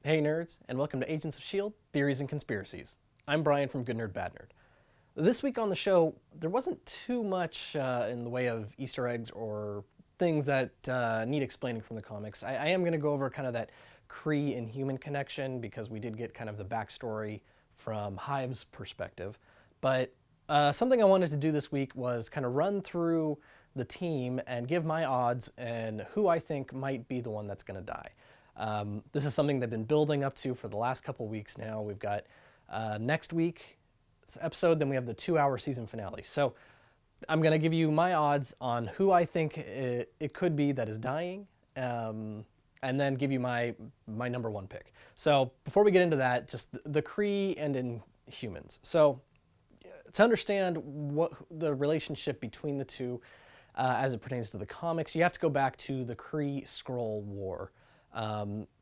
Hey nerds, and welcome to Agents of S.H.I.E.L.D. Theories and Conspiracies. I'm Brian from Good Nerd Bad Nerd. This week on the show, there wasn't too much in the way of Easter eggs or things that need explaining from the comics. I am going to go over kind of that Kree-Inhuman connection because we did get kind of the backstory from HIVE's perspective. But something I wanted to do this week was kind of run through the team and give my odds and who I think might be the one that's going to die. This is something they've been building up to for the last couple weeks now. We've got next week's episode, then we have the 2-hour season finale. So I'm going to give you my odds on who I think it could be that is dying, and then give you my number one pick. So before we get into that, just the Kree and Inhumans. So to understand what the relationship between the two as it pertains to the comics, you have to go back to the Kree-Skrull War.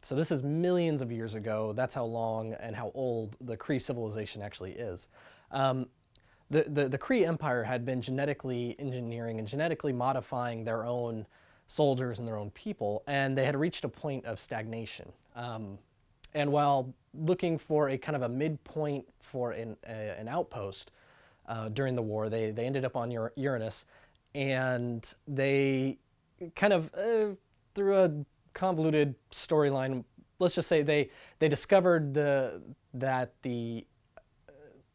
So this is millions of years ago. That's how long and how old the Kree civilization actually is. The Kree Empire had been genetically engineering and genetically modifying their own soldiers and their own people, and they had reached a point of stagnation. And while looking for a kind of a midpoint for an outpost during the war, they ended up on Uranus, and they kind of, through a convoluted storyline, let's just say they discovered that the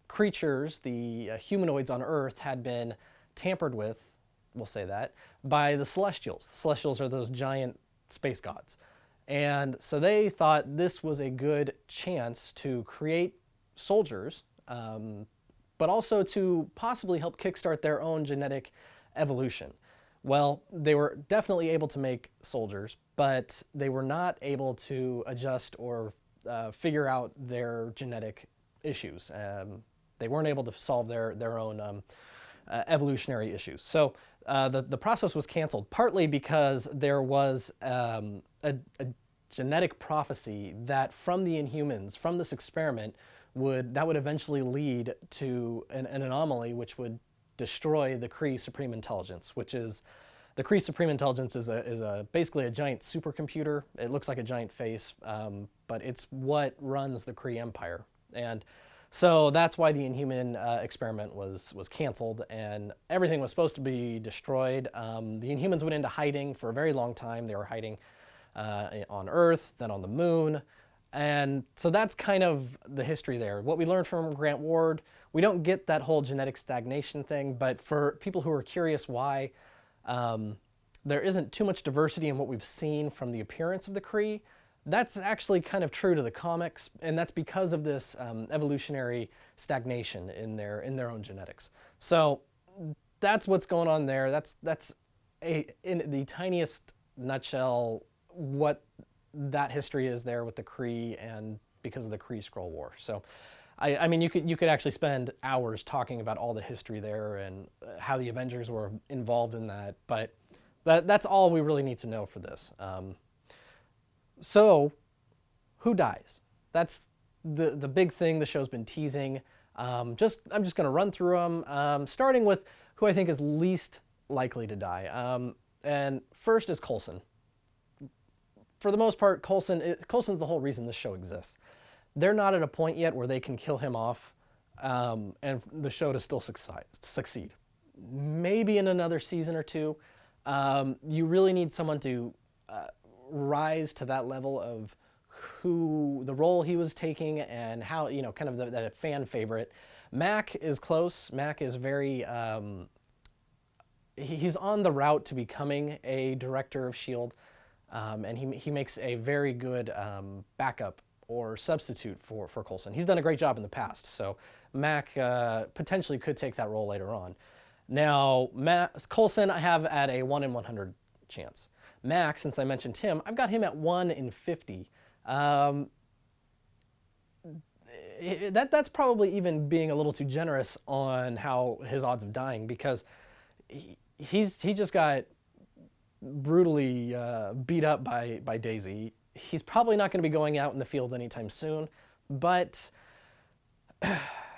creatures, the humanoids on Earth, had been tampered with, we'll say that, by the Celestials. The Celestials are those giant space gods. And so they thought this was a good chance to create soldiers, but also to possibly help kickstart their own genetic evolution. Well, they were definitely able to make soldiers, but they were not able to adjust or figure out their genetic issues. They weren't able to solve their own evolutionary issues. So the process was canceled, partly because there was a genetic prophecy that from the Inhumans, from this experiment, would eventually lead to an anomaly which would destroy the Kree Supreme Intelligence, which is, the Kree Supreme Intelligence is basically a giant supercomputer. It looks like a giant face, but it's what runs the Kree Empire. And so that's why the Inhuman experiment was canceled, and everything was supposed to be destroyed. The Inhumans went into hiding for a very long time. They were hiding on Earth, then on the moon. And so that's kind of the history there. What we learned from Grant Ward, we don't get that whole genetic stagnation thing, but for people who are curious why there isn't too much diversity in what we've seen from the appearance of the Kree, that's actually kind of true to the comics, and that's because of this evolutionary stagnation in their own genetics. So that's what's going on there. That's in the tiniest nutshell what that history is there with the Kree, and because of the Kree-Skrull War. So I mean, you could actually spend hours talking about all the history there and how the Avengers were involved in that, but that's all we really need to know for this. So, who dies? That's the big thing the show's been teasing. I'm just going to run through them, starting with who I think is least likely to die. And first is Coulson. For the most part, Coulson's the whole reason this show exists. They're not at a point yet where they can kill him off, and the show to still succeed. Maybe in another season or two. You really need someone to rise to that level of the role he was taking, and how, kind of that fan favorite. Mac is close. Mac is very, he's on the route to becoming a director of S.H.I.E.L.D., and he makes a very good backup or substitute for Coulson. He's done a great job in the past, so Mac potentially could take that role later on. Now, Coulson I have at a 1 in 100 chance. Mac, since I mentioned him, I've got him at 1 in 50. That's probably even being a little too generous on how his odds of dying, because he just got brutally beat up by Daisy. He's probably not going to be going out in the field anytime soon, but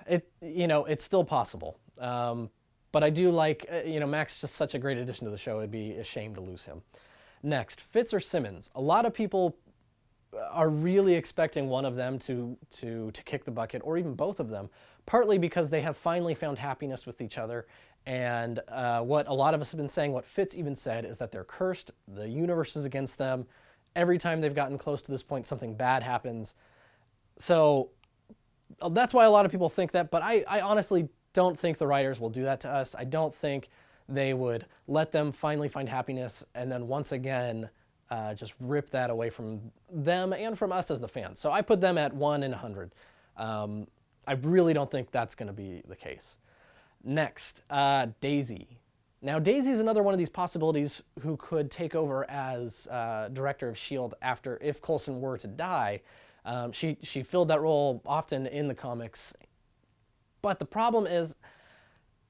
it's still possible. But I do like, Mac's just such a great addition to the show. It'd be a shame to lose him. Next, Fitz or Simmons. A lot of people are really expecting one of them to kick the bucket, or even both of them, partly because they have finally found happiness with each other. And what a lot of us have been saying, what Fitz even said, is that they're cursed. The universe is against them. Every time they've gotten close to this point, something bad happens. So that's why a lot of people think that, but I honestly don't think the writers will do that to us. I don't think they would let them finally find happiness and then once again just rip that away from them and from us as the fans. So I put them at 1 in 100. I really don't think that's going to be the case. Next, Daisy. Now, Daisy is another one of these possibilities who could take over as director of S.H.I.E.L.D. after, if Coulson were to die. She filled that role often in the comics. But the problem is,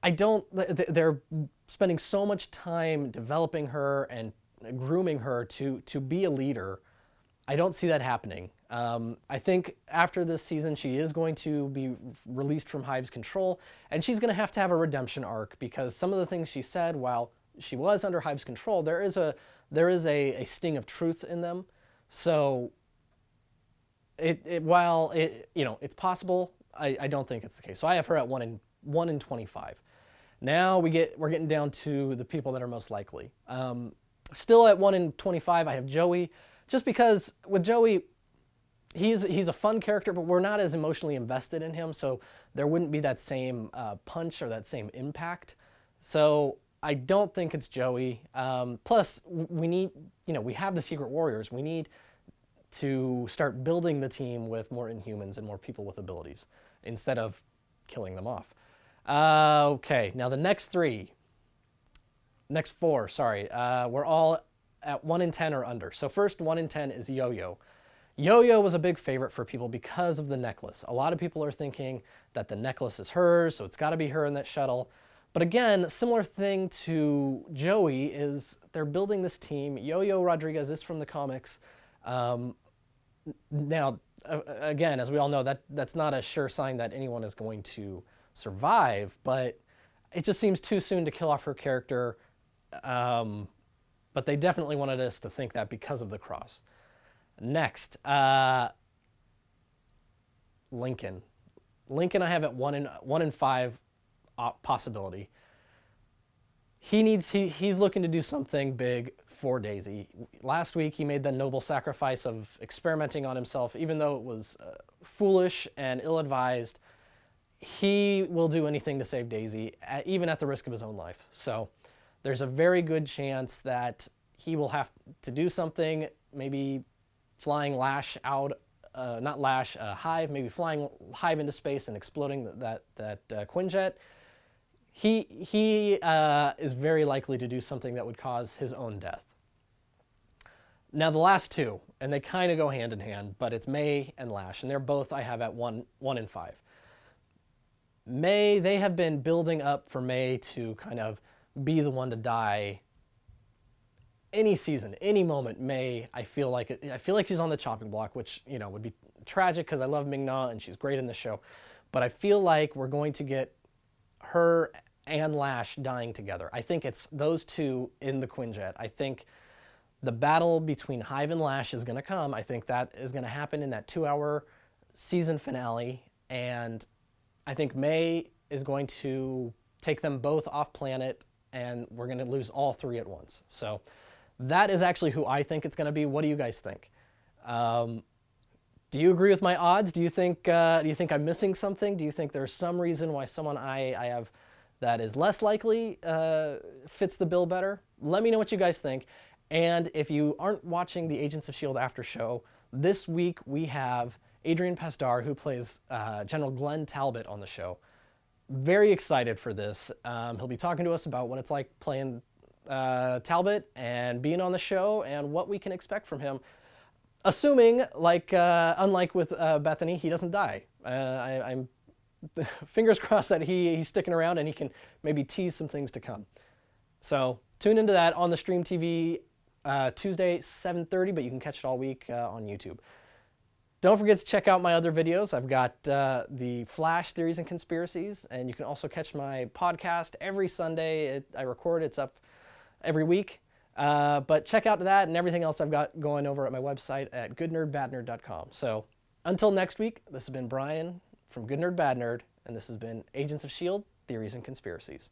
they're spending so much time developing her and grooming her to be a leader. I don't see that happening. I think after this season, she is going to be released from Hive's control, and she's going to have a redemption arc, because some of the things she said while she was under Hive's control, there is a sting of truth in them. So while it's possible, I don't think it's the case. So I have her at 1 in 25. Now we're getting down to the people that are most likely. Still at 1 in 25, I have Joey, just because with Joey, he's a fun character, but we're not as emotionally invested in him, so there wouldn't be that same punch or that same impact. So I don't think it's Joey. Plus, we have the Secret Warriors. We need to start building the team with more Inhumans and more people with abilities instead of killing them off. Okay, now the next four, we're all at 1 in 10 or under. So first, 1 in 10 is Yo-Yo. Yo-Yo was a big favorite for people because of the necklace. A lot of people are thinking that the necklace is hers, so it's got to be her in that shuttle. But again, similar thing to Joey is they're building this team. Yo-Yo Rodriguez is from the comics. Now, again, as we all know, that's not a sure sign that anyone is going to survive, but it just seems too soon to kill off her character. But they definitely wanted us to think that because of the cross. Next, Lincoln. Lincoln I have at 1 in 5 possibility. He's looking to do something big for Daisy. Last week he made the noble sacrifice of experimenting on himself, even though it was foolish and ill-advised. He will do anything to save Daisy, even at the risk of his own life. So there's a very good chance that he will have to do something, maybe flying Lash out, not Lash, Hive, maybe flying Hive into space and exploding that Quinjet. He is very likely to do something that would cause his own death. Now the last two, and they kind of go hand in hand, but it's May and Lash, and they're both I have at 1 in 5. May, they have been building up for May to kind of be the one to die any season, any moment. May, I feel like she's on the chopping block, which would be tragic because I love Ming-Na and she's great in the show, but I feel like we're going to get her and Lash dying together. I think it's those two in the Quinjet. I think the battle between Hive and Lash is going to come. I think that is going to happen in that 2-hour season finale, and I think May is going to take them both off planet, and we're going to lose all three at once. So that is actually who I think it's going to be. What do you guys think? Do you agree with my odds? Do you think I'm missing something? Do you think there's some reason why someone I have that is less likely fits the bill better? Let me know what you guys think. And if you aren't watching the Agents of S.H.I.E.L.D. after show, this week we have Adrian Pasdar, who plays General Glenn Talbot on the show. Very excited for this. He'll be talking to us about what it's like playing Talbot and being on the show and what we can expect from him. Assuming, unlike with Bethany, he doesn't die. I'm fingers crossed that he's sticking around and he can maybe tease some things to come. So tune into that on the Stream TV Tuesday, 7:30, but you can catch it all week on YouTube. Don't forget to check out my other videos. I've got the Flash Theories and Conspiracies, and you can also catch my podcast every Sunday. I record, it's up every week. But check out that and everything else I've got going over at my website at goodnerdbadnerd.com. So until next week, this has been Brian from Good Nerd Bad Nerd, and this has been Agents of S.H.I.E.L.D. Theories and Conspiracies.